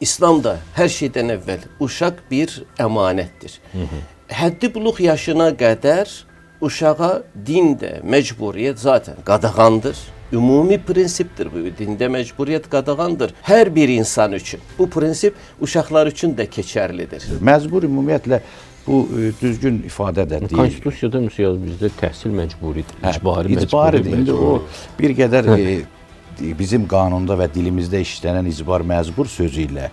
İslam'da her şeyden evvel uşaq bir əmanətdir. Həddi buluq yaşına qədər uşağa dində məcburiyyət zaten qadağandır. Ümumi prinsiptir bu. Dində mecburiyet qadağandır. Hər bir insan üçün. Bu prinsip uşaqlar üçün də keçərlidir. Məcbur ümumiyyətlə bu düzgün ifadə də deyil. Konstitusiyada müsəyyəz bizdə təhsil məcburidir. İcbari İcbaridir. İndi o bir qədər bizim qanunda və dilimizdə işlənən icbar məcbur sözü ilə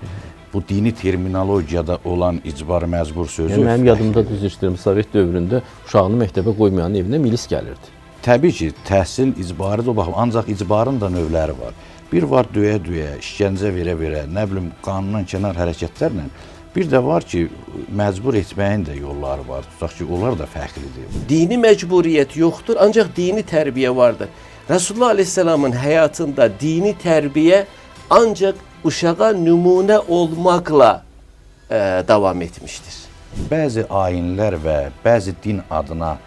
bu dini terminologiyada olan icbar məcbur sözü. Mənim yadımda düz istəyirəm, Sovet dövründə uşağını məktəbə qoymayanın evinə milis gəlirdi. Təbii ki, təhsil icbaridir o baxım, ancaq icbarın da növləri var. Bir var döyə-döyə, işgəncə verə-verə, nə bilim qanundan kənar hərəkətlərlə. Bir də var ki, məcbur etməyin də yolları var. Tutaq ki, onlar da fərqlidir. Dini məcburiyyət yoxdur, ancaq dini tərbiyə vardır. Resulullah Aleyhisselam'ın həyatında dini tərbiyə ancaq uşağa nümunə olmaqla davam etmişdir. Bəzi ayinlər və bəzi din adına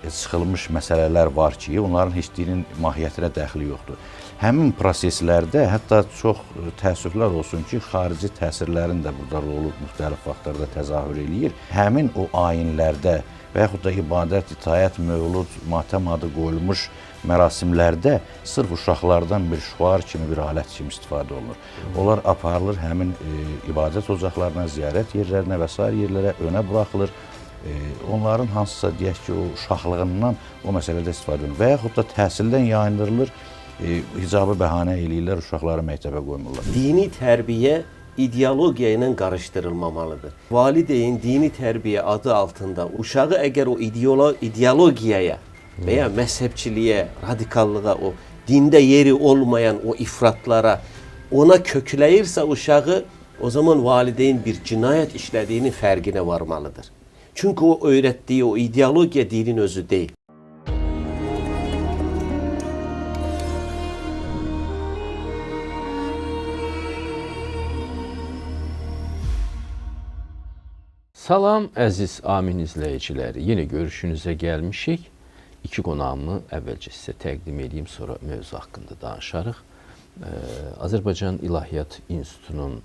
çıxılmış məsələlər var ki, onların heç dinin mahiyyətinə dəxli yoxdur. Həmin proseslərdə hətta çox təəssüflər olsun ki, xarici təsirlərin də burada rolu müxtəlif vaxtlarda təzahür eləyir. Həmin o ayinlərdə və yaxud da ibadət, itayət, mövlud, matəm adı qoyulmuş mərasimlərdə sırf uşaqlardan bir şüar kimi, bir alət kimi istifadə olunur. Onlar aparılır həmin ibadət ocaqlarına, ziyarət yerlərinə və s. yerlərə önə buraxılır. Onların hansısa deyək ki, o uşaqlığından o məsələdə istifadə edilir. Və yaxud da təhsildən yayındırılır, hicabı bəhanə eləyirlər, uşaqları məktəbə qoymurlar. Dini tərbiyə ideologiya ilə qarışdırılmamalıdır. Valideyn dini tərbiyə adı altında uşağı əgər o ideologiyaya və ya məzhəbçiliyə, radikallığa, o dində yeri olmayan o ifratlara ona kökləyirsə uşağı, o zaman valideyn bir cinayət işlədiyinin fərqinə varmalıdır. Çünki o öyrətdiyi o ideologiya dinin özü deyil. Salam əziz Amin izləyiciləri. Yenə görüşünüzə gəlmişik. İki qonağımı əvvəlcə sizə təqdim edeyim, sonra mövzu haqqında danışarıq. Azərbaycan İlahiyyat İnstitutunun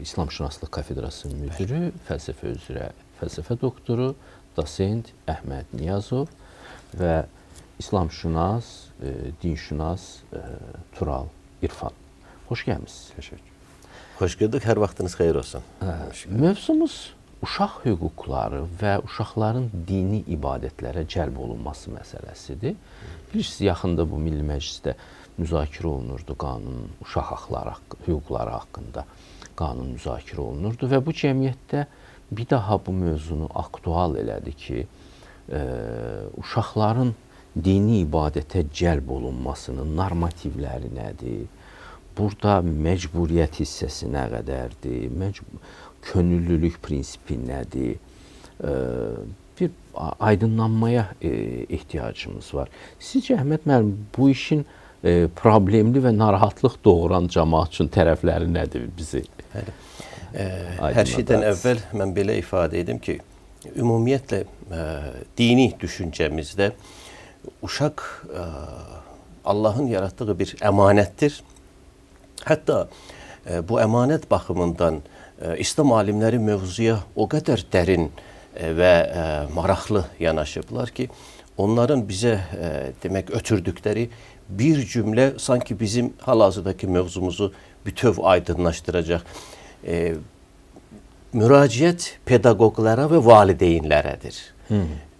İslamşünaslıq kafedrasının müdürü, fəlsəfə üzrə fəlsəfə doktoru, dosent Əhməd Niyazov və İslamşünas, dinşünas Tural İrfan. Xoş gəlmişsiniz. Təşəkkür. Xoş gördük, hər vaxtınız xeyir olsun. Mövzumuz uşaq hüquqları və uşaqların dini ibadətlərə cəlb olunması məsələsidir. Bilirsiniz, yaxında bu Milli Məclisdə müzakirə olunurdu qanun, uşaq hüquqları haqqında qanun müzakirə olunurdu və bu cəmiyyətdə bir daha bu mövzunu aktual elədi ki, uşaqların dini ibadətə cəlb olunmasının normativləri nədir? Burada məcburiyyət hissəsi nə qədərdir? Könüllülük prinsipi nədir? Bir aydınlanmaya ehtiyacımız var. Sizcə, Əhməd müəllim, bu işin problemli və narahatlıq doğuran cəmaət üçün tərəfləri nədir bizi? Hər şeydən əvvəl mən belə ifadə edim ki, ümumiyyətlə dini düşüncəmizdə uşaq Allahın yaratdığı bir əmanətdir. Hətta bu əmanət baxımından İslam alimləri mövzuya o qədər dərin və maraqlı yanaşıblar ki, onların bizə demək ötürdükləri bir cümlə sanki bizim hal-hazırdakı mövzumuzu bütöv aydınlaşdıracaq. Müraciət pedaqoqlara və valideynlərədir.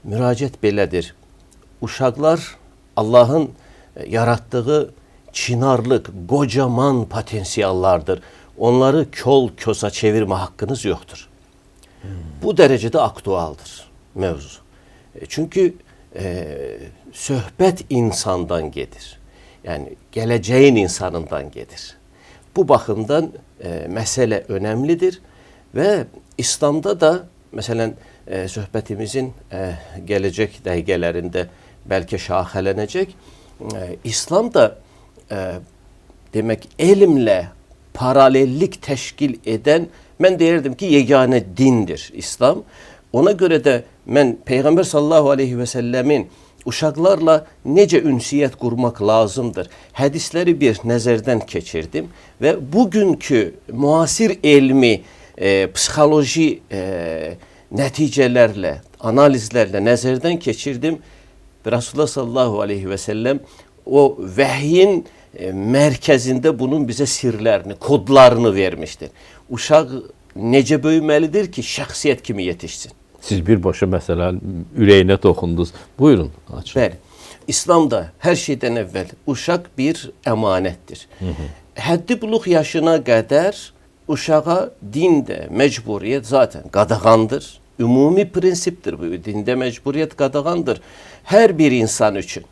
Müraciət belədir. Uşaqlar Allahın yaratdığı çinarlıq, qocaman potensiallardır. Onları kol-kosa çevirmə haqqınız yoxdur. Bu dərəcədə aktualdır mövzu. Çünki söhbət insandan gedir. Yəni, gələcəyin insanından gedir. Bu baxımdan məsələ önəmlidir və İslamda da, məsələn, söhbətimizin gələcək dəqiqələrində bəlkə şaxələnəcək, İslam da demək, elmlə paralellik təşkil edən, mən deyirdim ki, yeganə dindir İslam. Ona görə də mən Peyğəmbər sallallahu aleyhi və səlləmin uşaqlarla necə ünsiyyət qurmaq lazımdır. Hədisləri bir nəzərdən keçirdim və bugünkü müasir elmi, psixoloji nəticələrlə, analizlərlə nəzərdən keçirdim. Resulullah sallallahu aleyhi və səlləm o vəhyin mərkəzində bunun bizə sirlərini, kodlarını vermişdir. Uşaq necə böyüməlidir ki, şəxsiyyət kimi yetişsin? Siz birbaşa məsələ ürəyinə toxundunuz. Buyurun, açın. Bəli. İslamda hər şeydən əvvəl uşaq bir əmanətdir. Həddi buluq yaşına qədər uşağa dində məcburiyyət zaten qadağandır. Ümumi prinsiptir bu. Dində məcburiyyət qadağandır. Hər bir insan üçün.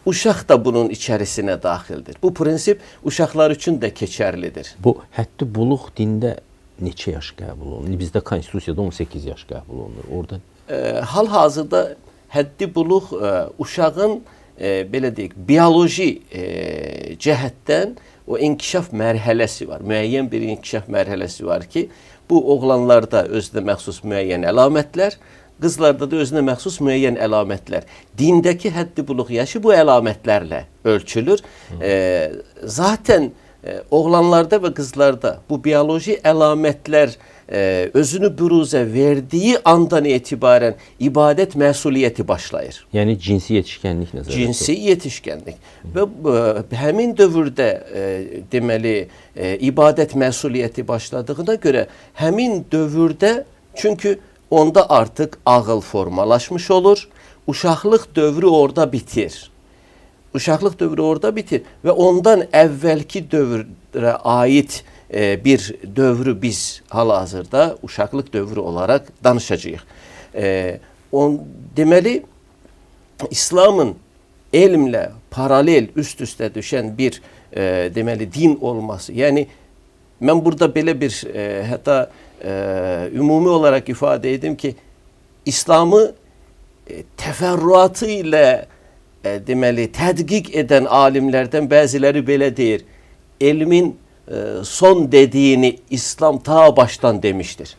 Uşaq da bunun içərisinə daxildir. Bu prinsip uşaqlar üçün də keçərlidir. Bu həddi buluq dində neçə yaş qəbul olunur? Bizdə konstitusiyada 18 yaş qəbul olunur. Orada Hal-hazırda həddi buluq uşağın belə deyək, bioloji cəhətdən o inkişaf mərhələsi var. Müəyyən bir inkişaf mərhələsi var ki, bu oğlanlarda özünə məxsus müəyyən əlamətlər, qızlarda da özünə məxsus müəyyən əlamətlər. Dindəki həddi buluq yaşı bu əlamətlərlə ölçülür. Zaten oğlanlarda və qızlarda bu bioloji əlamətlər özünü büruzə verdiyi andan etibarən ibadət məsuliyyəti başlayır. yəni cinsi yetişkənlik nəzərdə tutulur. Cinsi yetişkənlik. Və həmin dövrdə deməli ibadət məsuliyyəti başladığına görə həmin dövrdə, çünki onda artıq ağıl formalaşmış olur. Uşaqlıq dövrü orada bitir. Uşaqlıq dövrü orada bitir və ondan əvvəlki dövrə aid bir dövrü biz hal-hazırda uşaqlıq dövrü olaraq danışacağıq. Deməli, İslamın elmlə paralel üst-üstə düşən bir deməli din olması. Yəni mən burada belə bir hətta ümumi olaraq ifadə edim ki, İslamı təfərrüatı ilə deməli tədqiq edən alimlərdən bəziləri belə deyir. Elmin son dediyini İslam ta baştan demiştir.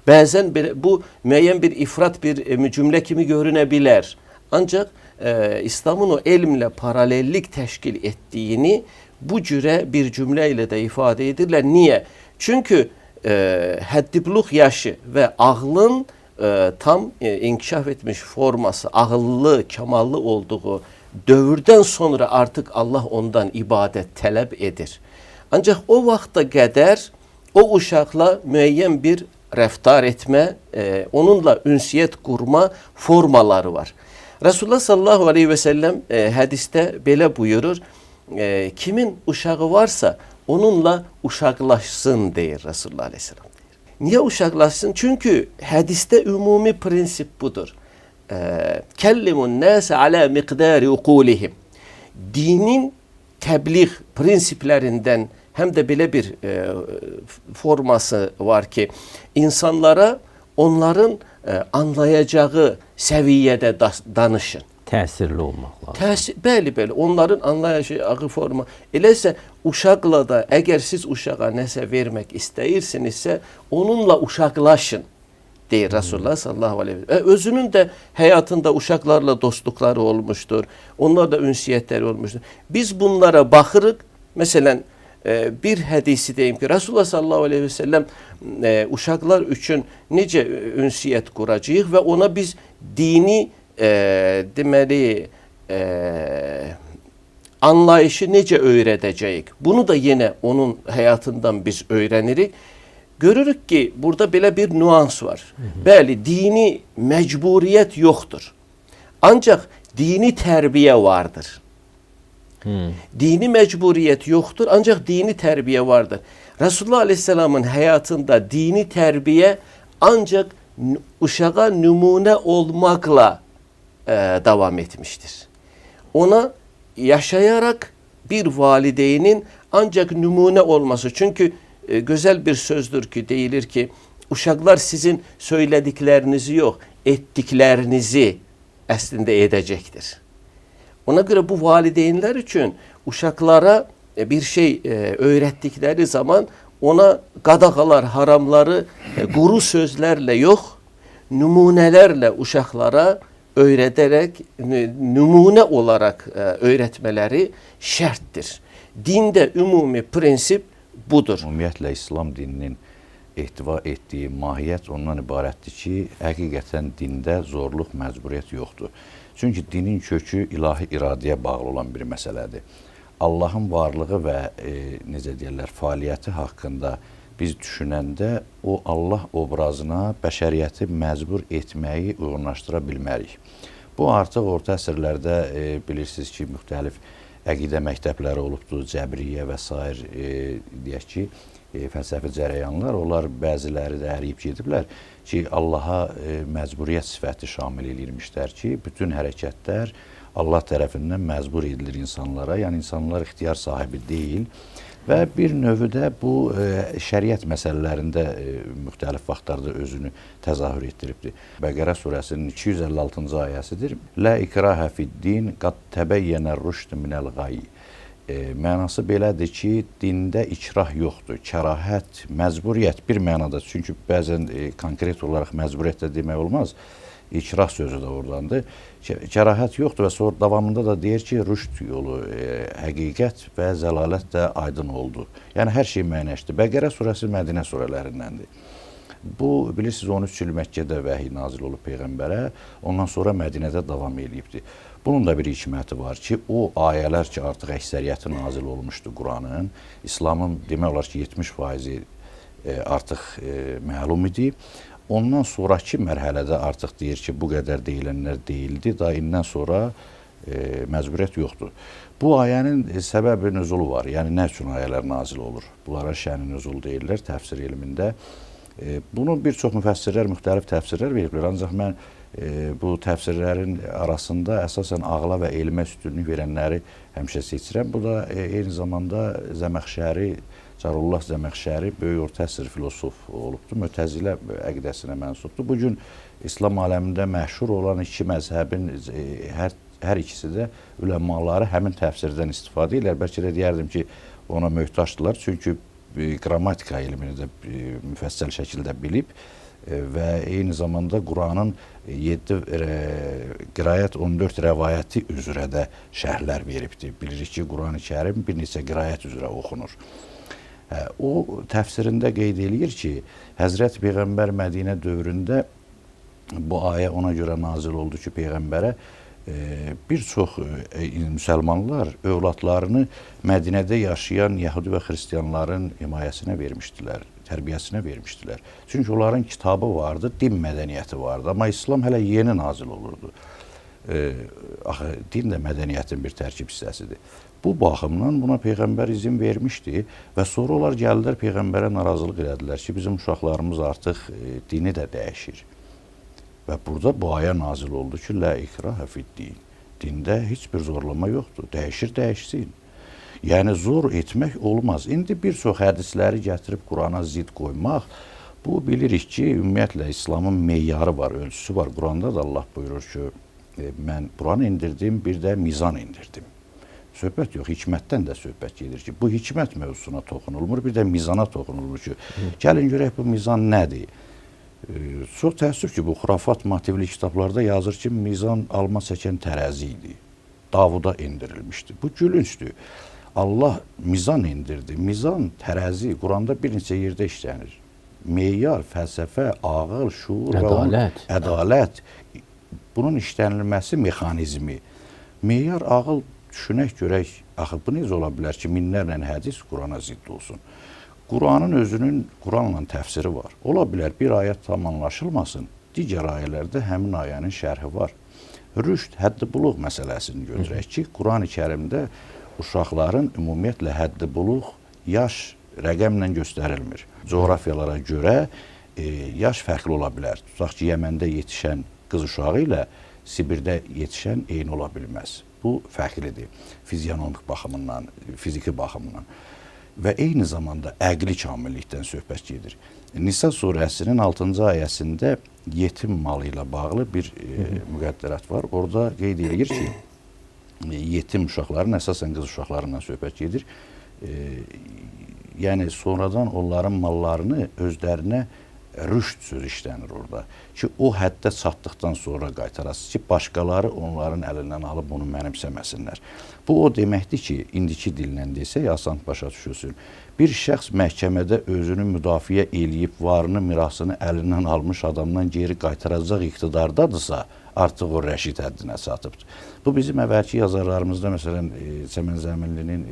Bəzən bu müəyyən bir ifrat bir cümlə kimi görünə bilər. Ancaq İslamın o elmlə paralellik təşkil etdiyini bu cürə bir cümlə ilə də ifadə edirlər. Niyə? Çünki həddi buluq yaşı və ağlın tam inkişaf etmiş forması, ağıllı, kamallı olduğu dövrdən sonra artıq Allah ondan ibadət tələb edir. Ancaq o vaxta qədər o uşaqla müəyyən bir rəftar etmə, onunla ünsiyyət qurma formaları var. Resulullah sallallahu aleyhi və səlləm hədisdə belə buyurur, kimin uşağı varsa onunla uşaqlaşsın deyir Resulullah aleyhisselam. Niyə uşaqlaşsın? Çünki hədisdə ümumi prinsip budur. Kəllimun nəsə alə miqdari uqulihim. Dinin təbliğ prinsiplərindən həm də belə bir forması var ki, insanlara onların anlayacağı səviyyədə danışın. Təsirli olmaq lazım. Bəli, onların anlayacağı forma. Eləsə uşaqla da, əgər siz uşağa nəsə vermək istəyirsinizsə, onunla uşaqlaşın, deyir Resulullah sallallahu aleyhi ve sellem. Özünün də həyatında uşaqlarla dostluqları olmuşdur, onlarla ünsiyyətləri olmuşdur. Biz bunlara baxırıq, məsələn, bir hədisi deyim ki, Resulullah sallallahu aleyhi ve sellem uşaqlar üçün necə ünsiyyət quracağıq və ona biz dini deməli anlayışı necə öyrədəcəyik? Bunu da yenə onun həyatından biz öyrənirik. Görürük ki, burada belə bir nüans var. Bəli, dini məcburiyyət yoxdur. Ancaq dini tərbiyə vardır. Dini məcburiyyət yoxdur, ancaq dini tərbiyə vardır. Resulullah Aleyhisselamın həyatında dini tərbiyə ancaq uşağa nümunə olmaqla davam etmiştir. Ona yaşayarak bir valideynin ancak nümunə olması. Çünkü güzel bir sözdür ki, deyilir ki, uşaqlar sizin söylədiklərinizi yox, etdiklərinizi əslində edəcəkdir. Ona görə bu valideynlər üçün uşaqlara bir şey öyrətdikləri zaman ona qadağalar, haramları quru sözlərlə yox, nümunələrlə uşaqlara öğreterek numune olarak öğretmeleri şarttır. Dinde ümumi prensip budur. Ümumiyyətlə İslam dininin ehtiva etdiyi mahiyyət ondan ibarətdir ki, həqiqətən dində zorluq, məcburiyyət yoxdur. Çünki dinin kökü ilahi iradəyə bağlı olan bir məsələdir. Allahın varlığı və necə deyirlər, fəaliyyəti haqqında biz düşünəndə o Allah obrazına bəşəriyyəti məcbur etməyi uyğunlaşdıra bilmərik. Bu artıq orta əsrlərdə bilirsiniz ki, müxtəlif əqidə məktəbləri olubdur, cəbriyyə və s. Deyək ki, fəlsəfi cərəyanlar, onlar bəziləri də əriyib gediblər ki, Allaha məcburiyyət sifəti şamil edilmişlər ki, bütün hərəkətlər Allah tərəfindən məcbur edilir insanlara, yəni insanlar ixtiyar sahibi deyil və bir növü də bu şəriət məsələlərində müxtəlif vaxtlarda özünü təzahür etdiribdir. Bəqərə surəsinin 256-cı ayəsidir. Lə ikrahə fid-din qad təbəyyənər rüşd minəl qayy. Mənası belədir ki, dində ikrah yoxdur, kərahət, məcburiyyət bir mənada. Çünki bəzən konkret olaraq məcburiyyət də demək olmaz. İkrah sözü də oradandır. Kərahət yoxdur və sonra davamında da deyir ki, rüşd yolu, həqiqət və zəlalət də aydın oldu. Yəni, hər şey müəyyənləşdi. Bəqərə surəsi Mədinə surələrindəndir. Bu, bilirsiniz, 13 il Məkkədə vəhiy nazil olub Peyğəmbərə, ondan sonra Mədinədə davam edibdir. Bunun da bir hikməti var ki, o ayələr ki, artıq əksəriyyəti nazil olmuşdu Quranın, İslamın demək olar ki, 70% artıq məlum idi. Ondan sonraki mərhələdə artıq deyir ki, bu qədər deyilənlər deyildi, da indən sonra məcburiyyət yoxdur. Bu ayənin səbəbi nüzulu var, yəni nə üçün ayələr nazil olur? Bunlara şəni nüzul deyirlər təfsir elmində. Bunu bir çox müfəssirlər müxtəlif təfsirlər veriblər, ancaq mən bu təfsirlərin arasında əsasən ağla və elmə üstünlük verənləri həmişə seçirəm. Bu da eyni zamanda Zəməxşəri, Carullah Zəməxşəri böyük orta əsr filosof olubdur, Mütəzilə əqidəsinə mənsubdur. Bugün İslam aləmində məşhur olan iki məzhəbin hər ikisi də üləmaları həmin təfsirdən istifadə edirlər. Bəlkə də deyərdim ki, ona möhtaçdılar, çünki qrammatika elmini də müfəssəl şəkildə bilib və eyni zamanda Quranın 7 qirayət 14 rəvayəti üzrə də şərhlər veribdir. Bilirik ki, Quran-ı Kərim bir neçə qirayət üzrə oxunur. O təfsirində qeyd eləyir ki, Həzrət Peyğəmbər Mədinə dövründə bu ayə ona görə nazil oldu ki, Peyğəmbərə bir çox müsəlmanlar övladlarını Mədinədə yaşayan Yəhudi və Xristiyanların himayəsinə vermişdilər, tərbiyəsinə vermişdilər. Çünki onların kitabı vardı, din mədəniyyəti vardı, amma İslam hələ yeni nazil olurdu. Axı, din də mədəniyyətin bir tərkib hissəsidir. Bu baxımdan buna Peyğəmbər izin vermişdi və sonra onlar gəldilər Peyğəmbərə narazılıq elədilər ki, bizim uşaqlarımız artıq dini də dəyişir. Və burada bu ayə nazil oldu ki, lə ikrahə fid-din. Dində heç bir zorlama yoxdur, dəyişir, dəyişsin. Yəni, zor etmək olmaz. İndi bir çox hədisləri gətirib Qurana zid qoymaq, bu bilirik ki, ümumiyyətlə İslamın meyarı var, ölçüsü var. Quranda da Allah buyurur ki, mən Quran indirdim, bir də mizan indirdim. Söhbət yox, hikmətdən də söhbət gedir ki, bu hikmət mövzusuna toxunulmur, bir də mizana toxunulur ki, gəlin görək bu mizan nədir? Çox təəssüf ki, bu xurafat motivli kitablarda yazır ki, mizan alma çəkən tərəzi idi, Davuda indirilmişdi. Bu gülüncdür. Allah mizan indirdi. Mizan, tərəzi Quranda bir neçə yerdə işlənir. Meyar, fəlsəfə, ağıl, şuur, ədalət. Bunun işlənilməsi mexanizmi. Meyar, ağıl, düşünək görək, axı bu necə ola bilər ki, minlərlə hədis Qurana zidd olsun. Quranın özünün Quranla təfsiri var. Ola bilər bir ayət tam anlaşılmasın, digər ayələrdə həmin ayənin şərhi var. Rüşd, həddi-buluğ məsələsini götürək ki, Quran-ı Kərimdə uşaqların ümumiyyətlə həddi-buluğ yaş rəqəmlə göstərilmir. Coğrafiyalara görə yaş fərqli ola bilər. Tutaq ki, Yəməndə yetişən qız uşağı ilə Sibirdə yetişən eyni ola bilməz. Bu fərqlidir fizionomik baxımından, fiziki baxımından. Və eyni zamanda əqli kamillikdən söhbət gedir. Nisa surəsinin 6-cı ayəsində yetim malı ilə bağlı bir müqəddərat var. Orada qeyd edir ki, yetim uşaqların, əsasən qız uşaqlarından söhbət gedir. Yəni, sonradan onların mallarını özlərinə rüşd sözü işlənir orada. Ki o həddə çatdıqdan sonra qaytarasınız ki, başqaları onların əlindən alıb bunu mənimsəməsinlər. Bu o deməkdir ki, indiki dillə desək, asan başa düşülsün. Bir şəxs məhkəmədə özünü müdafiə eləyib, varını, mirasını əlindən almış adamdan geri qaytaracaq iqtidardadırsa, artıq o rəşid həddinə çatıbdır. Bu bizim əvvəlki yazarlarımızda, məsələn, Səmən Zəminlinin,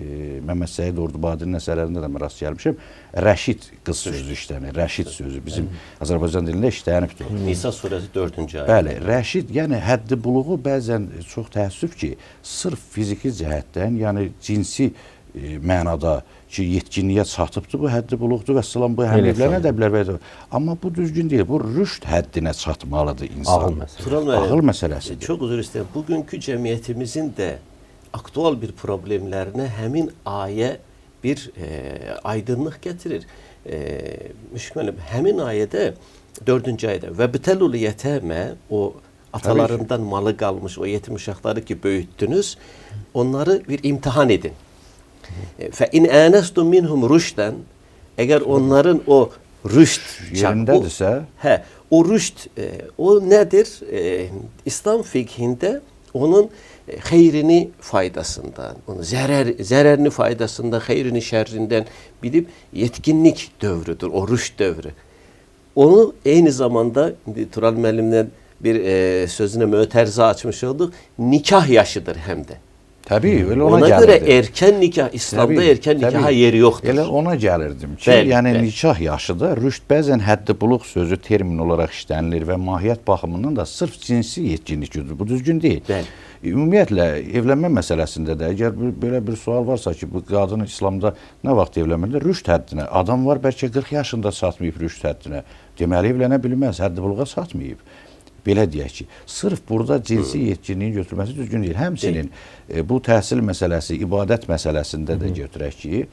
Məmməd Səid Ordubadinin əsərlərində də rast gəlmişəm. Rəşid qız sözü işlənir, rəşid sözü bizim Azərbaycan dilində işlənibdir. Nisa surəsi 4-cü ayə. Bəli, rəşid, yəni həddi buluğu bəzən çox təəssüf ki, sırf fiziki cəhətdən, yəni cinsi mənada ki, yetkinliyə çatıbdır, bu həddi buluqdur və salam bu həmləklərə də bilər. Amma bu düzgün deyil, bu rüşd həddinə çatmalıdır insan. Ağıl məsələsidir. Çox üzr istəyirəm. Bugünkü cəmiyyətimizin də aktual bir problemlərinə həmin ayə bir aydınlıq gətirir. Müşkülüm, həmin ayədə, 4-cü ayədə və bitəlul yətəmə, o atalarından malı qalmış o yetim uşaqları ki böyütdünüz, onları bir imtihan edin. Fə in ənəstum minhum rüşdən, əgər onların o rüşd yerindədirsə, o rüşd o nədir? İslam fiqhində onun xeyrini faydasından, onun zərərini faydasından, xeyrini şərrindən bilib yetkinlik dövrüdür, o rüşd dövrü. Onu eyni zamanda Tural müəllimdən bir sözünə mötərizə açmış olduq, nikah yaşıdır həm də. Təbii, elə ona görə erkən nikah, İslamda erkən nikaha yeri yoxdur. Elə ona gəlirdim ki, yəni nikah yaşıda rüşd bəzən həddi buluq sözü termin olaraq işlənilir və mahiyyət baxımından da sırf cinsi yetkinlikdir. Bu düzgün deyil. Ümumiyyətlə, evlənmə məsələsində də, əgər belə bir sual varsa ki, bu qadın İslamda nə vaxt evlənməlidir? Rüşd həddinə. Adam var, bəlkə 40 yaşında çatmayıb rüşd həddinə. Deməli, evlənə bilməz, həddi buluğa çatmayıb. Belə deyək ki, sırf burada cinsi yetkinliyin götürməsi düzgün deyil. Həmçinin bu təhsil məsələsi, ibadət məsələsində də götürək ki,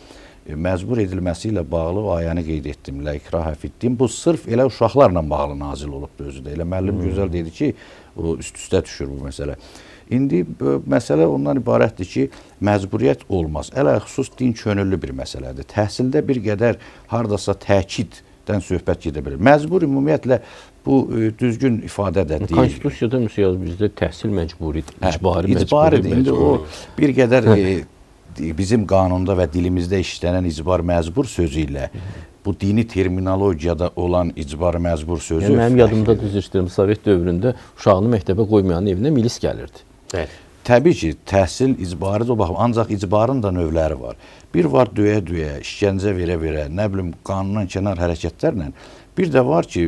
məcbur edilməsi ilə bağlı o ayəni qeyd etdim, lə ikrahə fid-din. Bu sırf elə uşaqlarla bağlı nazil olubdur özü də. Elə müəllim gözəl dedi ki, o üst-üstə düşür bu məsələ. İndi məsələ ondan ibarətdir ki, məcburiyyət olmaz. Ələxüsus din könüllü bir məsələdir. Təhsildə bir qədər hardasa təkiddən söhbət gedə bilir. Məcbur ümumiyyətlə bu düzgün ifadə də deyil. Konstitusiyada müsəyaz bizdə təhsil məcburidir, icbari məcburidir. İndi o bir qədər bizim qanunda və dilimizdə işlənən icbar məcbur sözü ilə bu dini terminologiyada olan icbar məcbur sözü. Yəni mənim yadımda düz istəyirəm, Sovet dövründə uşağını məktəbə qoymayanın evinə milis gəlirdi. Təbii ki, təhsil icbaridir o baxım, ancaq icbarın da növləri var. Bir var döyə-döyə, işgəncə verə-verə, nə bilim qanundan kənar hərəkətlərlə. Bir də var ki,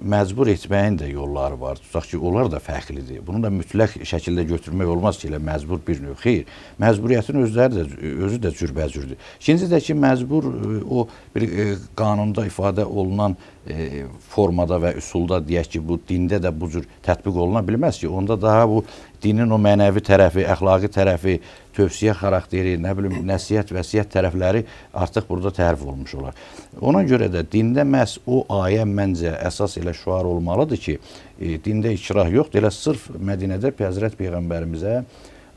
məcbur etməyin də yolları var. Tutaq ki, onlar da fərqlidir. Bunu da mütləq şəkildə götürmək olmaz ki, elə məcbur bir növ. Xeyr, məcburiyyətin özü də cürbəcürdür. İkinci də ki, məcbur o bir qanunda ifadə olunan formada və üsulda deyək ki, bu dində də bu cür tətbiq oluna bilməz ki, onda daha bu dinin o mənəvi tərəfi, əxlaqi tərəfi, tövsiyə xarakteri, nə bilim, nəsihət, vəsiyyət tərəfləri artıq burada tərif olmuş olar. Ona görə də dində məhz o ayə məncə əsas elə şüar olmalıdır ki, dində ikrah yoxdur. Elə sırf Mədinədə Həzrət Peyğəmbərimizə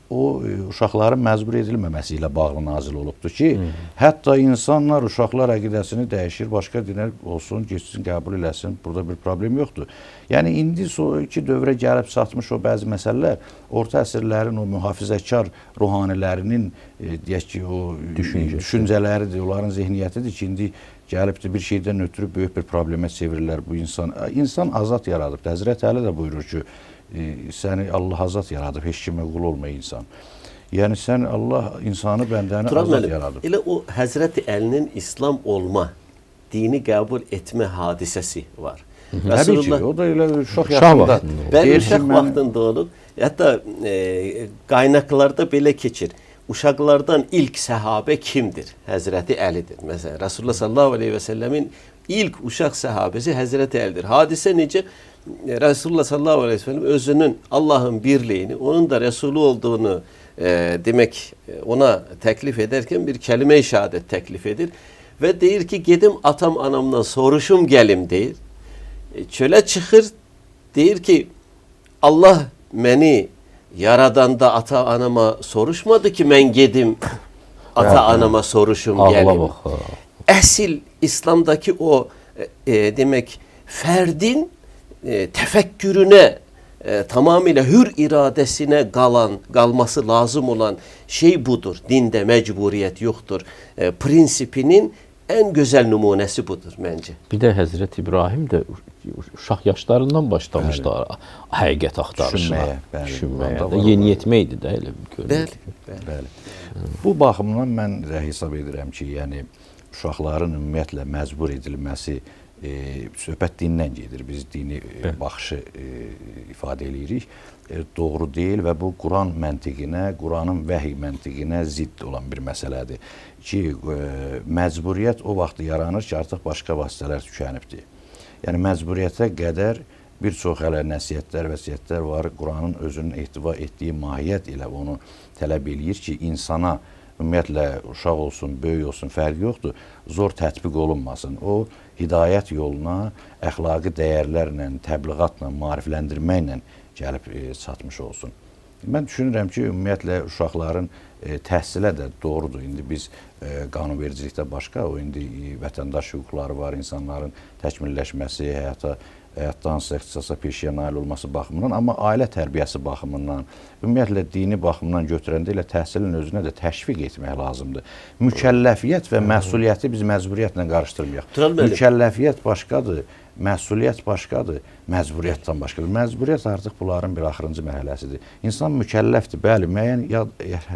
o uşaqların məcbur edilməməsi ilə bağlı nazil olubdur ki, hətta insanlar uşaqlar əqidəsini dəyişir, başqa dinə olsun, geçsin, qəbul eləsin, burada bir problem yoxdur. Yəni, indi ki dövrə gəlib çatmış o bəzi məsələlər, orta əsrlərin o mühafizəkar ruhanilərinin, deyək ki, o düşüncələridir, onların zehniyyətidir ki, indi gəlibdir bir şeydən ötürü böyük bir problemə çevirirlər bu insan. İnsan azad yaradıb. Həzrət Əli də buyurur ki, səni Allah azad yaradıb, heç kimə qul olma insan. Yəni, sən Allah insanı bəndəni azad yaradıb. Elə o Həzrət Əlinin İslam olma, dini qəbul etmə hadisəsi var. Təbii ki, o da elə uşaq yaşında. Bəli, uşaq vaxtında olub. Hətta qaynaqlarda belə keçir. Uşaqlardan ilk səhabə kimdir? Həzrəti Əlidir. Məsələn, Rasulullah sallallahu aleyhi və səlləmin ilk uşaq səhabəsi Həzrəti Əlidir. Hadisə necə? Rasulullah sallallahu aleyhi ve sellem özünün Allah'ın birliğini, onun da Resulü olduğunu demək ona təklif ederken bir kelime-i şehadet teklif edir. Ve deyir ki gedim atam anamdan soruşum gelim deyir. Çölə çıxır, deyir ki Allah məni yaradanda ata anama soruşmadı ki mən gedim ata anama soruşum gelim. Əsil İslamdaki o demək ferdin tefekkürüne tamamıyla hür iradesine kalması lazım olan şey budur. Dinde mecburiyet yoktur. Prinsipinin en güzel numunesi budur bence. Bir də Həzrət İbrahim də uşaq yaşlarından başlamışdı həqiqət axtarışına, düşünməyə. Yeniyetmə idi də elə bir Bəli. Bu baxımdan mən hesab edirəm ki, yəni uşaqların ümumiyyətlə məcbur edilməsi söhbət dindən gedir. Biz dini baxışı ifadə edirik. Doğru deyil və bu Quran məntiqinə, Quranın vəhiy məntiqinə zidd olan bir məsələdir ki, məcburiyyət o vaxt yaranır ki, artıq başqa vasitələr tükənibdir. Yəni məcburiyyətə qədər bir çox hələ nəsihətlər, vəsiyyətlər var. Quranın özünün ehtiva etdiyi mahiyyət ilə onu tələb eləyir ki, insana ümumiyyətlə uşaq olsun, böyük olsun, fərqi yoxdur, zor tətbiq olunmasın. O, hidayət yoluna əxlaqi dəyərlərlə, təbliğatla, maarifləndirməklə gəlib çatmış olsun. Mən düşünürəm ki, ümumiyyətlə uşaqların təhsilə də doğrudur. İndi biz qanunvericilikdə başqa, o indi vətəndaş hüquqları var, insanların təkmilləşməsi, həyatda hansısa ixtisasa peşəyə nail olması baxımından, amma ailə tərbiyəsi baxımından, ümumiyyətlə dini baxımından götürəndə elə təhsilin özünə də təşviq etmək lazımdır. Mükəlləfiyyət və məsuliyyəti biz məcburiyyətlə qarışdırmayaq. Mükəlləfiyyət başqadır, məsuliyyət başqadır, məcburiyyətdən başqadır. Məcburiyyət artıq bunların bir axırıncı mərhələsidir. İnsan mükəlləfdir, bəli, müəyyən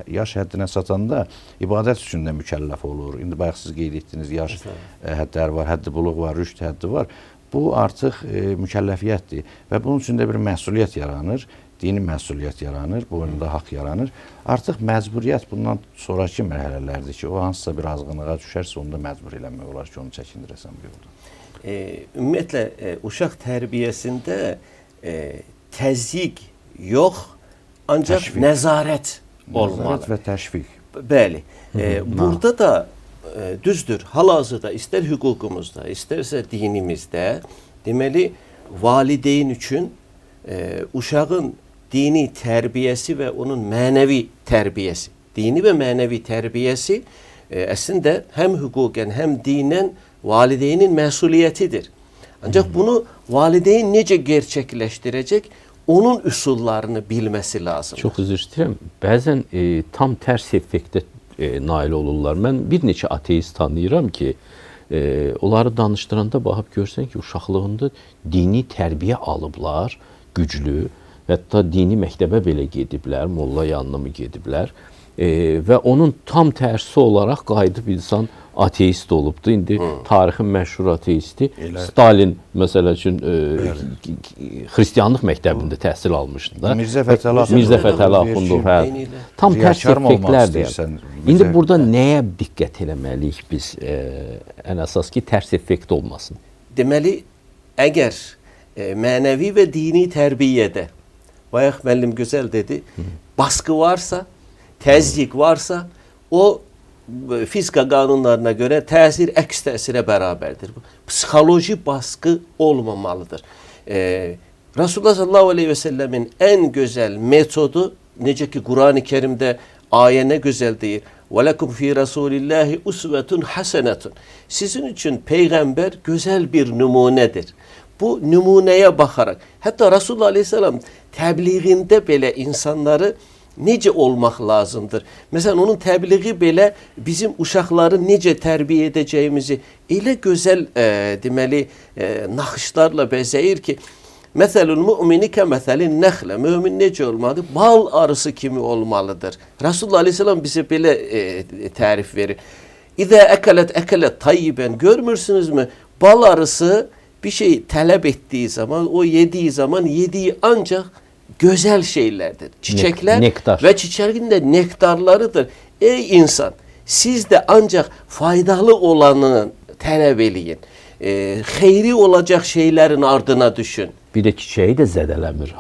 yaş həddinə çatanda ibadət üçün də mükəlləf olur. İndi bayaq siz qeyd etdiniz, yaş həddləri var, həddi buluq var, rüşd həddi var. Bu artıq mükəlləfiyyətdir və bunun üçün də bir məsuliyyət yaranır, dini məsuliyyət yaranır, boynunda haqq yaranır. Artıq məcburiyyət bundan sonraki mərhələlərdir ki, o hansısa bir azğınlığa düşərsə, onu da məcbur eləmək olar ki, onu çəkindirəsən bu yolda. Ümumiyyətlə, uşaq tərbiyəsində təzyiq yox, ancaq nəzarət olmalı. Nəzarət və təşviq. Bəli. Burada da düzdür, hal-hazırda istər hüququmuzda, istərsə dinimizdə deməli valideyn üçün uşağın dini tərbiyəsi və onun mənəvi tərbiyəsi, dini və mənəvi tərbiyəsi əslində həm hüquqən, həm dinən valideynin məsuliyyətidir. Ancaq bunu valideyn necə gerçəkləşdirəcək, onun üsullarını bilməsi lazımdır. Çox üzr istəyirəm. Bəzən tam tərs effektə nail olurlar. Mən bir neçə ateist tanıyıram ki, onları danışdıranda baxıb görsən ki, uşaqlığında dini tərbiyə alıblar, güclü, hətta dini məktəbə belə gediblər, molla yanına mı gediblər və onun tam tərsi olaraq qayıdıb insan ateist olubdu. İndi tarixin məşhur ateisti Stalin məsələ üçün xristianlıq məktəbində təhsil almışdı da. Mirzə Fətəli Axundov. Tam tərs effektlərdir. İndi burada nəyə diqqət eləməliyik biz? Ən əsas ki, tərs effekt olmasın. Deməli, əgər mənəvi və dini tərbiyədə, bayaq müəllim gözəl dedi, baskı varsa, təzyiq varsa, o fizika qanunlarına görə təsir əks təsirə bərabərdir. Psixoloji baskı olmamalıdır. Rasulullah sallallahu aleyhi və səlləmin ən gözəl metodu, necə ki Quran-ı Kerimdə ayə nə gözəl deyir. وَلَكُمْ فِي رَسُولِ اللّٰهِ اُسْوَةٌ حَسَنَةٌ. Sizin üçün Peyğəmbər gözəl bir nümunədir. Bu nümunəyə baxaraq, hətta Rasulullah aleyhisselam təbliğində belə insanları necə olmaq lazımdır? Məsələn, onun təbliği belə bizim uşaqları necə tərbiyə edəcəyimizi elə gözəl deməli naxışlarla bəzəyir ki, məsələn, mümini kəməsəlin nəxlə, mömin necə olmalıdır? Bal arısı kimi olmalıdır. Rasulullah aleyhisselam bizə belə tərif verir. İzə əkələt tayyibən, görmürsünüzmü? Bal arısı bir şey tələb etdiyi zaman, o yediyi zaman yediyi ancaq gözəl şeylərdir. Çiçəklər və çiçəkin də nektarlarıdır. Ey insan, siz də ancaq faydalı olanı tələb eləyin. Xeyri olacaq şeylərin ardına düşün. Bir də çiçəyi də zədələmir.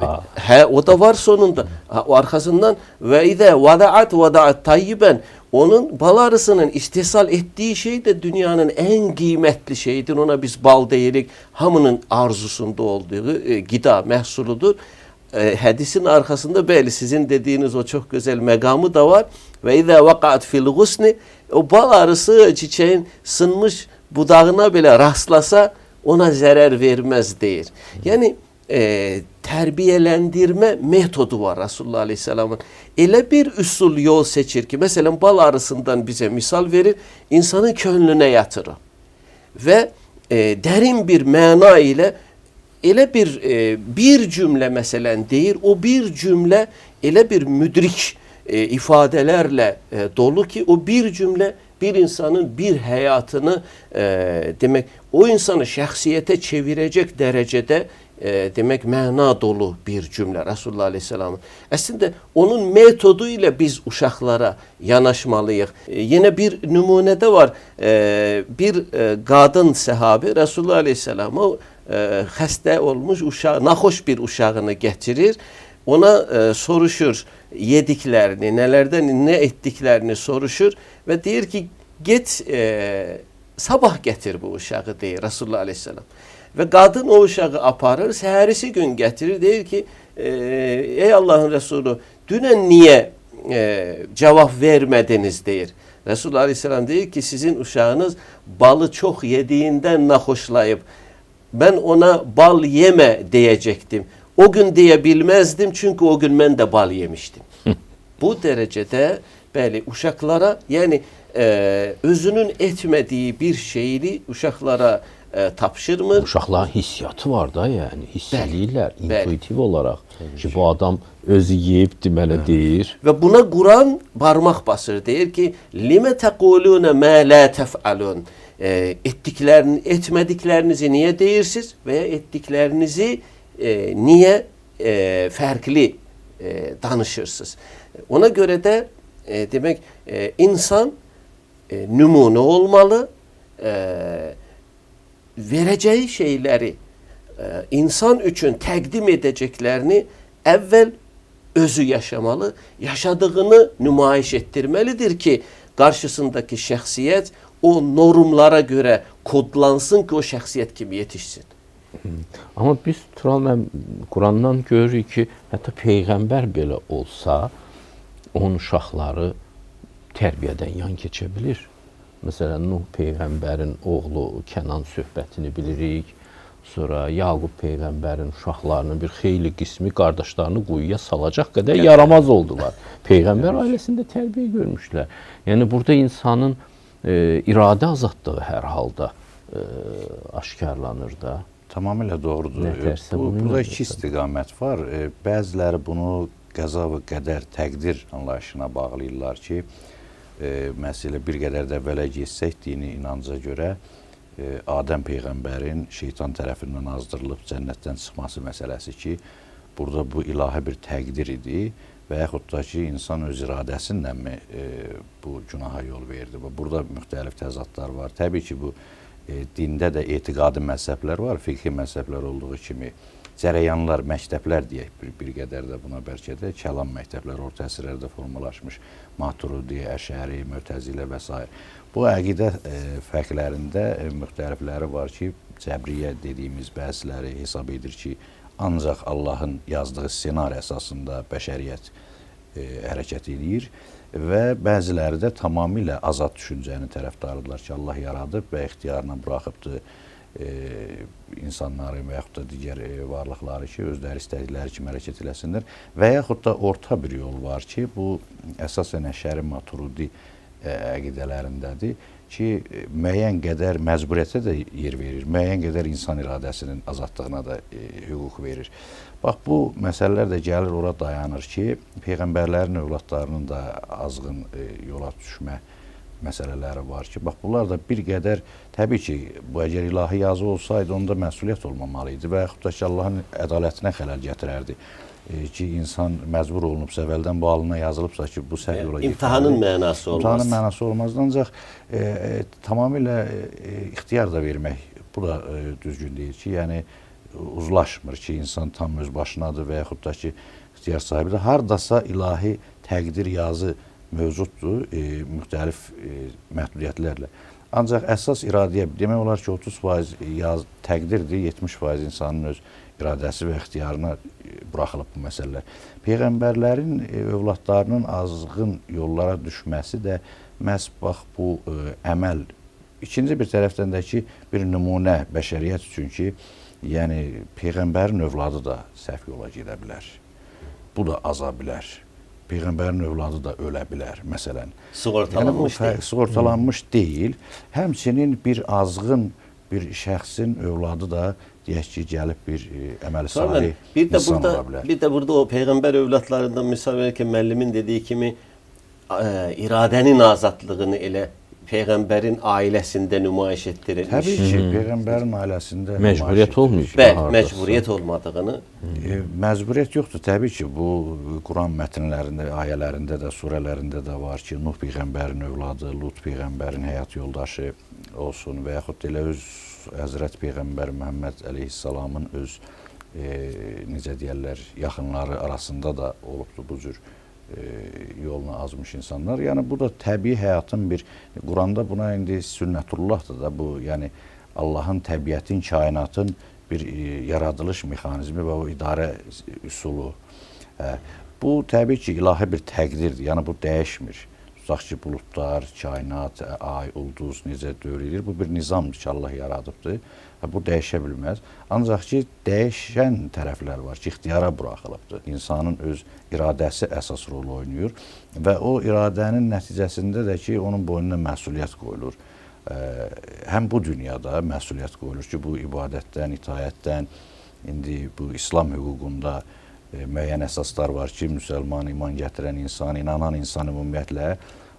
O da var sonunda. O arkasından və izə vadaat tayyibən, onun bal arısının istehsal etdiyi şey də dünyanın ən qiymətli şeyidir. Ona biz bal deyirik. Hamının arzusunda olduğu qida məhsuludur. Hədisin arkasında bəli sizin dediyiniz o çox gözəl məqamı da var. Və izə vaqat fil ğusni, o bal arısı çiçəyin sınmış budağına belə rastlasa, ona zarar vermez deyir. Yəni tərbiyələndirmə metodu var Resulullah Aleyhisselamın. Elə bir üsul yol seçir ki, məsələn bal arısından bize misal verir, insanın könlüne yatırır. Və dərin bir məna ilə elə bir cümlə məsələn deyir, o bir cümlə elə bir müdrik ifadelerle dolu ki o bir cümle bir insanın bir hayatını demek o insanı şəxsiyyətə çevirecek derecede demek məna dolu bir cümle Resulullah Aleyhisselam'ın. Aslında onun metodu ile biz uşaqlara yanaşmalıyıq. Yine bir nümunede var. Bir kadın sahabi Resulullah Aleyhisselam'a xəstə olmuş uşağı, naxoş bir uşağını getirir. Ona soruşur yediklerini, nelerden ne ettiklerini soruşur ve deyir ki git sabah getir bu uşağı deyir Resulullah Aleyhisselam. Ve kadın o uşağı aparır, səhərisi gün getirir, deyir ki ey Allah'ın Resulü dünen niye cevap vermediniz deyir. Resulullah Aleyhisselam deyir ki sizin uşağınız balı çok yediğinden nahoşlayıp ben ona bal yeme diyecektim. O gün diyebilmezdim çünkü o gün ben de bal yemiştim. Bu derecede bəli uşaqlara yani özünün etmediği bir şeyi uşaqlara tapşırmır. Uşaqların hissiyatı var da yani hiss eləyirlər intuitiv olarak ki bu adam özü yeyib deməli deyir. Ve buna Kur'an parmak basır deyir ki lime tekulune ma la tef'alun. Etmediklerinizi niye deyirsiniz veya ettiklerinizi niye farklı danışırsınız? Ona göre de demek insan numune olmalı, vereceği şeyleri insan için təqdim edeceklerini evvel özü yaşamalı, yaşadığını nümayiş ettirmelidir ki karşısındaki şəxsiyyət o normlara göre kodlansın ki o şəxsiyyət kimi yetişsin. Amma biz Tural Qurandan görürük ki, hətta peyğəmbər belə olsa, onun uşaqları tərbiyədən yan keçə bilir. Məsələn, Nuh peyğəmbərin oğlu Kənan söhbətini bilirik. Sonra Yaqub peyğəmbərin uşaqlarının bir xeyli qismi qardaşlarını quyuya salacaq qədər yaramaz oldular. Peyğəmbər ailəsində tərbiyə görmüşlər. Yəni burada insanın iradə azadlığı hər halda aşkarlanır da. Tamamilə doğrudur. Burada iki istiqamət var. Bəziləri bunu qəza və qədər təqdir anlayışına bağlayırlar ki, məsələ bir qədər də əvvələ geçsək dini inanca görə Adəm peyğəmbərin şeytan tərəfindən azdırılıb cənnətdən çıxması məsələsi ki, burada bu ilahi bir təqdir idi və yaxud da ki, insan öz iradəsindən mi bu günaha yol verdi? Burada müxtəlif təzadlar var. Təbii ki, bu dində də etiqadi məzhəblər var, fiqhi məzhəblər olduğu kimi cərəyanlar, məktəblər deyək bir qədər də buna bəlkə də kəlam məktəblər orta əsrlərdə formalaşmış, Maturidi, Əşəri, Mötəzilə və s. Bu əqidə fərqlərində müxtəlifləri var ki, Cəbriyyə dediyimiz bəziləri hesab edir ki, ancaq Allahın yazdığı ssenari əsasında bəşəriyyət hərəkət edir və bəziləri də tamamilə azad düşüncənin tərəfdarıdırlar ki, Allah yaradıb və ixtiyarına buraxıbdır insanları və yaxud da digər varlıqları ki, özləri istədikləri kimi hərəkət eləsinlər və yaxud da orta bir yol var ki, bu əsasən Əşəri Maturidi əqidələrindədir ki, müəyyən qədər məcburiyyətə də yer verir, müəyyən qədər insan iradəsinin azadlığına da hüquq verir. Bax, bu məsələlər də gəlir, ora dayanır ki, peyğəmbərlərin övladlarının da azğın yola düşmə məsələləri var ki, bax, bunlar da bir qədər, təbii ki, bu əgər ilahi yazı olsaydı, onda məsuliyyət olmamalı idi və yaxud da ki, Allahın ədalətinə xələl gətirərdi ki, insan məcbur olunubsa, əvvəldən bu halına yazılıbsa ki, bu səhv yola getməlidir. İmtahanın mənası olmaz. İmtahanın mənası olmaz, ancaq tamamilə ixtiyar da vermək, bu da düzgün deyil ki, yəni uzlaşmır ki, insan tam öz başınadır və yaxud da ki, ixtiyar sahibidir. Hardasa ilahi təqdir yazı mövcuddur, müxtəlif məhdudiyyətlərlə. Ancaq əsas iradəyə, demək olar ki, 30% təqdirdir, 70% insanın öz iradəsi və ixtiyarına buraxılıb bu məsələlər. Peyğəmbərlərin övladlarının azğın yollara düşməsi də məhz bax bu əməl ikinci bir tərəfdən də ki, bir nümunə bəşəriyyət üçün ki, yəni Peyğəmbərin övladı da səhv yola gedə bilər. Bu da aza bilər. Peyğəmbərin övladı da ölə bilər, məsələn. Sığortalanmış deyil. Sığortalanmış deyil. Həmçinin bir azğın bir şəxsin övladı da deyək ki, gəlib bir əməli salih insan ola bilər. Bir də burada o Peyğəmbər övladlarından misal verirkən müəllimin dediyi kimi iradənin azadlığını elə Peyğəmbərin ailəsində nümayiş etdirilmiş. Təbii ki, Peyğəmbərin ailəsində Məcburiyyət olmayıb. Bəli, məcburiyyət olmadığını. Məcburiyyət yoxdur. Təbii ki, bu Quran mətnlərində, ayələrində də, surələrində də var ki, Nuh Peyğəmbərin övladı, Lut Peyğəmbərin həyat yoldaşı olsun və yaxud elə öz Həzrət Peyğəmbər Məhəmməd əleyhissalamın öz necə deyərlər, yaxınları arasında da olubdur bu cür yolunu azmış insanlar. Yəni bu da təbii həyatın bir Quranda buna indi sünnətullahdır da bu, yəni Allahın təbiətin, kainatın bir yaradılış mexanizmi və o idarə üsulu. Bu təbii ki, ilahi bir təqdirdir. Yəni bu dəyişmir. Tutaq ki, buludlar, kainat, ay, ulduz necə döyülür. Bu bir nizamdır ki, Allah yaradıbdır. Bu dəyişə bilməz. Ancaq ki, dəyişən tərəflər var ki, ixtiyara buraxılıbdır. İnsanın öz iradəsi əsas rol oynayır və o iradənin nəticəsində də ki, onun boynuna məsuliyyət qoyulur. Həm bu dünyada məsuliyyət qoyulur ki, bu ibadətdən, itaətdən, indi bu İslam hüququnda müəyyən əsaslar var ki, müsəlman, iman gətirən insan, inanan insan ümumiyyətlə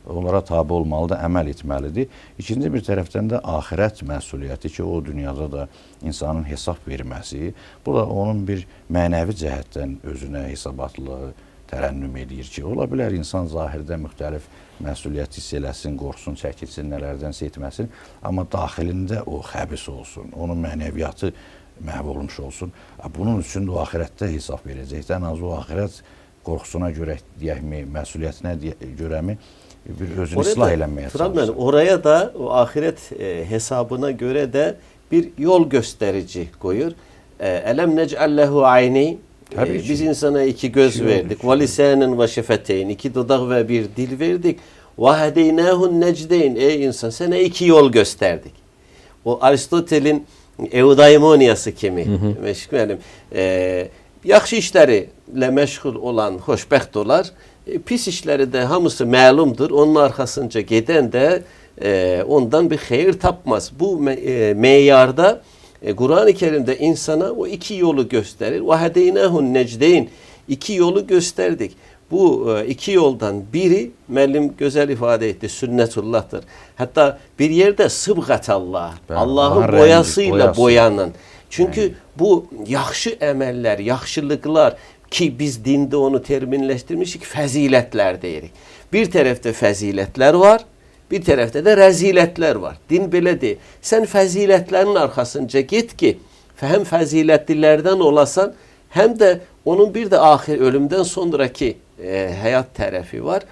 onlara tabi olmalıdır, əməl etməlidir. İkinci bir tərəfdən də axirət məsuliyyəti ki, o dünyada da insanın hesab verməsi, bu da onun bir mənəvi cəhətdən özünə hesabatlığı tərənnüm edir ki, ola bilər insan zahirdə müxtəlif məsuliyyət hiss eləsin, qorxsun, çəkilsin, nələrdənsə etməsin, amma daxilində o xəbis olsun, onun mənəviyyatı məhv olmuş olsun. Bunun üçün də o axirətdə hesab verəcəkdən az o axirət qorxusuna görə deyəkmi, məsuliyyətinə görəmi bir özünü islah eləməyə çalışır. Oraya da o axirət hesabına görə də bir yol göstərici qoyur. Ələm necəlləhu ayni. Biz insana iki göz verdik. Və lisanen və şefeteyn. İki dodaq və bir dil verdik. Və hedeynəhun necdeyn. Ey insan, sənə iki yol göstərdik. O Aristotelin eudaimoniyası kimi. Yaxşı işlərlə məşğul olan xoşbəxt olar. Pis işləri də hamısı məlumdur. Onun arxasınca gedən də ondan bir xeyir tapmaz. Bu meyarda Kur'an-ı Kerim'de insana o iki yolu gösterir. وَهَدَيْنَهُ النَّجْدَيْنِ İki yolu gösterdik. Bu iki yoldan biri müəllim güzel ifade etti, sünnetullah'tır. Hatta bir yerde sıbgatallah, Allah'ın boyasıyla boyanan. Çünkü bu yaxşı əməllər, yaxşılıklar ki biz dinde onu terminleştirmişik, fəzilətlər deyirik. Bir tərəfdə fəzilətlər var, bir tərəfdə də rəzilətlər var. Din belə deyil. Sən fəzilətlərin arxasınca get ki, həm fəzilətlilərdən olasan, həm də onun bir də axir ölümdən sonraki həyat tərəfi var.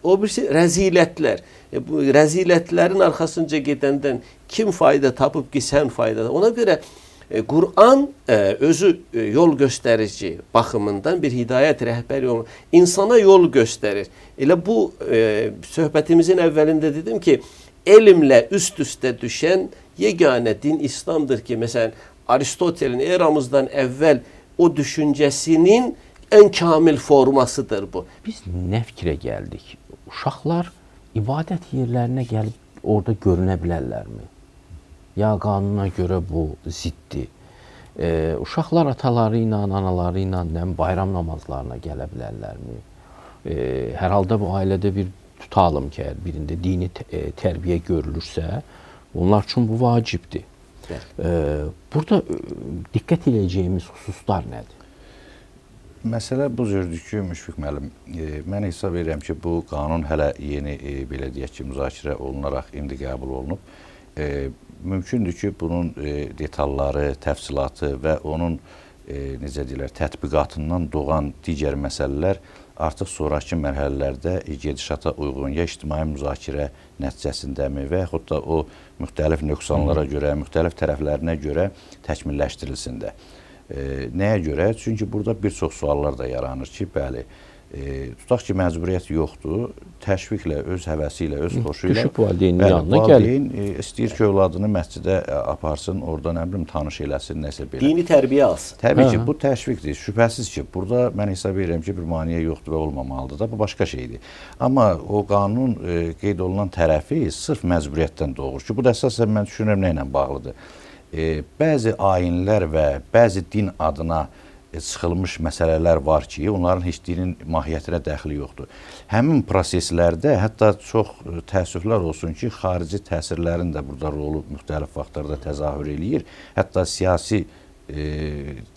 O birisi rəzilətlər. Bu rəzilətlərin arxasınca gedəndən kim fayda tapıb ki, sən fayda. Ona görə Kur'an özü yol gösterici bakımından bir hidayet rehberi olmalı. İnsana yol gösterir. Elə bu söhbətimizin əvvəlində dedim ki, elmlə üst-üstə düşən yegane din İslam'dır ki, mesela Aristotel'in eramızdan evvel o düşüncesinin en kamil formasıdır bu. Biz nə fikrə gəldik? Uşaqlar ibadət yerlərinə gəlib orada görünə bilərlərmi? Ya qanuna görə bu ziddir. Uşaqlar ataları ilə, anaları ilə bayram namazlarına gələ bilərlərmi? Hər halda bu ailədə bir tutalım ki, əgər birində dini tərbiyə görülürsə, onlar üçün bu vacibdir. Burada diqqət edəcəyimiz xüsuslar nədir? Məsələ bu cürdür ki, Müşfiq müəllim, mən hesab edirəm ki, bu qanun hələ yeni, belə deyək ki, müzakirə olunaraq indi qəbul olunub. Mümkündür ki, bunun detalları, təfsilatı və onun necə deyirlər, tətbiqatından doğan digər məsələlər artıq sonraki mərhələlərdə gedişata uyğun ya ictimai müzakirə nəticəsindəmi və yaxud da o müxtəlif nöqsanlara görə, müxtəlif tərəflərinə görə təkmilləşdirilsin də. Nəyə görə? Çünki burada bir çox suallar da yaranır ki, bəli, Tutaq ki, məcburiyyət yoxdur, təşviqlə, öz həvəsi ilə, öz xoşu ilə Düşüb valideynin yanına gəlir. valideyn istəyir ki, övladını məscidə aparsın, orada nə bilim tanış eləsin, nəsə belə. Dini tərbiyə alsın. Təbii ki, bu təşviqdir. Şübhəsiz ki, burada mən hesab edirəm ki, bir maneə yoxdur və olmamalıdır da, bu başqa şeydir. Amma o qanun qeyd olunan tərəfi sırf məcburiyyətdən doğur ki, bu da əsasən mən düşünürəm nə ilə bağlıdır. Bəzi ayinlər və bəzi din adına çıxılmış məsələlər var ki, onların heç dinin mahiyyətinə dəxli yoxdur. Həmin proseslərdə hətta çox təəssüflər olsun ki, xarici təsirlərin də burada rolu müxtəlif vaxtlarda təzahür eləyir. Hətta siyasi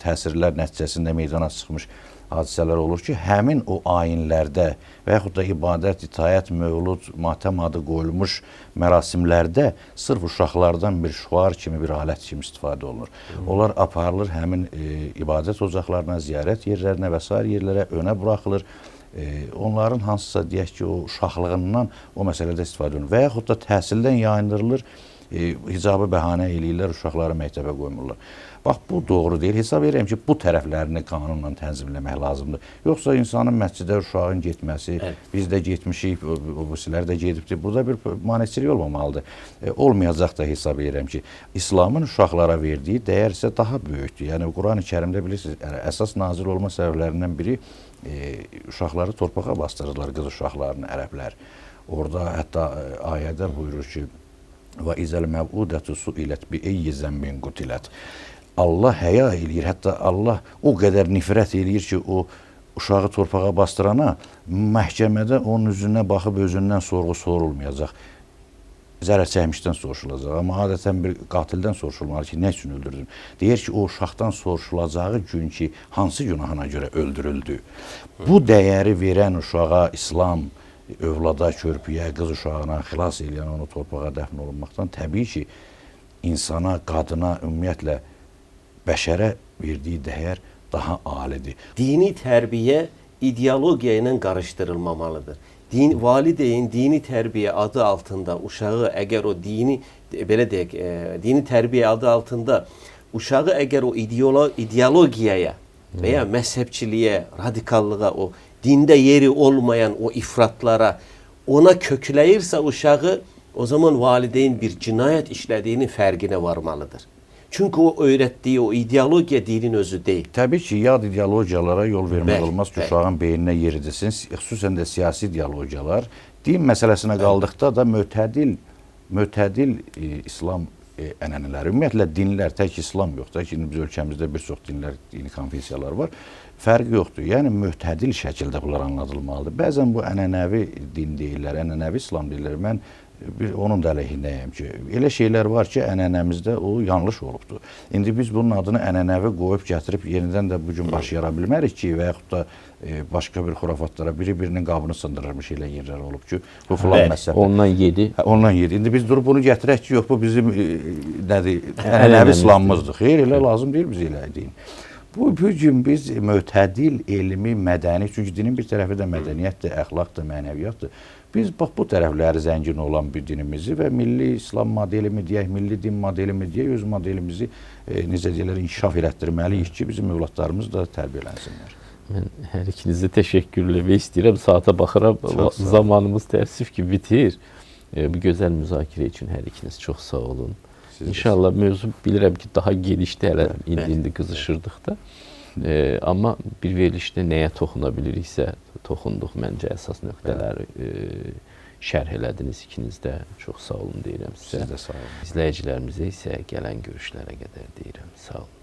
təsirlər nəticəsində meydana çıxmış hadisələr olur ki, həmin o ayinlərdə və yaxud da ibadət, itayət, mövlud, matəm adı qoyulmuş mərasimlərdə sırf uşaqlardan bir şüar kimi, bir alət kimi istifadə olunur. Onlar aparılır həmin ibadət ocaqlarına, ziyarət yerlərinə və s. yerlərə önə buraxılır. Onların hansısa deyək ki, o uşaqlığından o məsələdə istifadə olunur. Və yaxud da təhsildən yayındırılır, hicabı bəhanə eləyirlər, uşaqları məktəbə qoymurlar. Bax, bu doğru deyil. Hesab edirəm ki, bu tərəflərini qanunla tənzimləmək lazımdır. Yoxsa insanın məscidə uşağın getməsi, biz də getmişik, obusilər də gedibdir. Burada bir maneçilik olmamalıdır. Olmayacaq da hesab edirəm ki, İslamın uşaqlara verdiyi dəyər isə daha böyükdür. Yəni, Quran-ı Kərimdə bilirsiniz, əsas nazil olma səbəblərindən biri uşaqları torpağa bastırırlar, qız uşaqlarını, ərəblər. Orada hətta ayədə buyurur ki, və izəl məvudətü suilət bi eyyi zəmbin qutilət. Allah həya eləyir, hətta Allah o qədər nifrət eləyir ki, o uşağı torpağa bastırana məhkəmədə onun üzünə baxıb özündən sorğu sorulmayacaq. Zərər çəkmişdən soruşulacaq. Amma adətən bir qatildən soruşulmalı ki, nə üçün öldürdün? Deyir ki, o uşaqdan soruşulacağı gün ki, hansı günahına görə öldürüldü? Bu dəyəri verən uşağa İslam, övlada, körpüyə, qız uşağına xilas eləyən, onu torpağa dəfn olunmaqdan təbii ki, insana, qadına, ümumiyyətlə, bəşərə verdiyi dəyər daha alidir. Dini tərbiyə ideologiya ilə qarışdırılmamalıdır. Valideyn dini tərbiyə adı altında uşağı əgər o dini, belə deyək, dini tərbiyə adı altında uşağı əgər o ideologiyaya və ya məzhəbçiliyə, radikallığa, o dində yeri olmayan o ifratlara ona kökləyirsə uşağı, o zaman valideyn bir cinayət işlədiyinin fərqinə varmalıdır. Çünki o öyrətdiyi o ideologiya dinin özü deyil. Təbii ki, yad ideologiyalara yol vermək olmaz ki, uşağın beyninə yer edilsin, xüsusən də siyasi ideologiyalar. Din məsələsinə qaldıqda da mötədil İslam ənənələri, ümumiyyətlə dinlər, tək İslam yoxdur. Ki, biz ölkəmizdə bir çox dinlər, dini konfessiyalar var. Fərqi yoxdur. Yəni, mötədil şəkildə bunlar anladılmalıdır. Bəzən bu ənənəvi din deyirlər, ənənəvi İslam deyirlər. Mən onun da əleyhindəyəm ki, elə şeylər var ki, ənənəmizdə o yanlış olubdur. İndi biz bunun adını ənənəvi qoyub gətirib yenidən də bugün baş yara bilmərik ki, və yaxud da başqa bir xurafatlara biri-birinin qabını sındırırmış elə yerlər olub ki, bu filan məsələ. Ondan yedi. Ondan yedi. İndi biz durub bunu gətirək ki, yox, bu bizim ənənəvi İslamımızdır. Xeyr, elə lazım deyil biz elə deyin. Bu gün biz mötədil, elmi, mədəni, çünki dinin bir tərəfi də mədəniyyətdir, əxlaqdır, mənəviyyatdır. Biz bax bu tərəfləri zəngin olan bir dinimizi və milli İslam modelimi deyək, milli din modelimi deyək, öz modelimizi necə deyirlər, inkişaf elətdirməliyik ki, bizim övladlarımız da tərbiyələnsinlər. Mən hər ikinizə təşəkkürləmək istəyirəm. Saata baxıram, zamanımız təəssüf ki, bitir. Bu gözəl müzakirə üçün hər ikiniz çox sağ olun. İnşallah mövzu bilirəm ki, daha genişdir, hələ indi qızışırdıq da. Amma bir verilişdə nəyə toxuna biliriksə, toxunduq. Məncə əsas nöqtələri şərh elədiniz ikiniz də. Çox sağ olun deyirəm sizə. Siz də sağ olun. İzləyicilərimizə isə gələn görüşlərə qədər deyirəm. Sağ olun.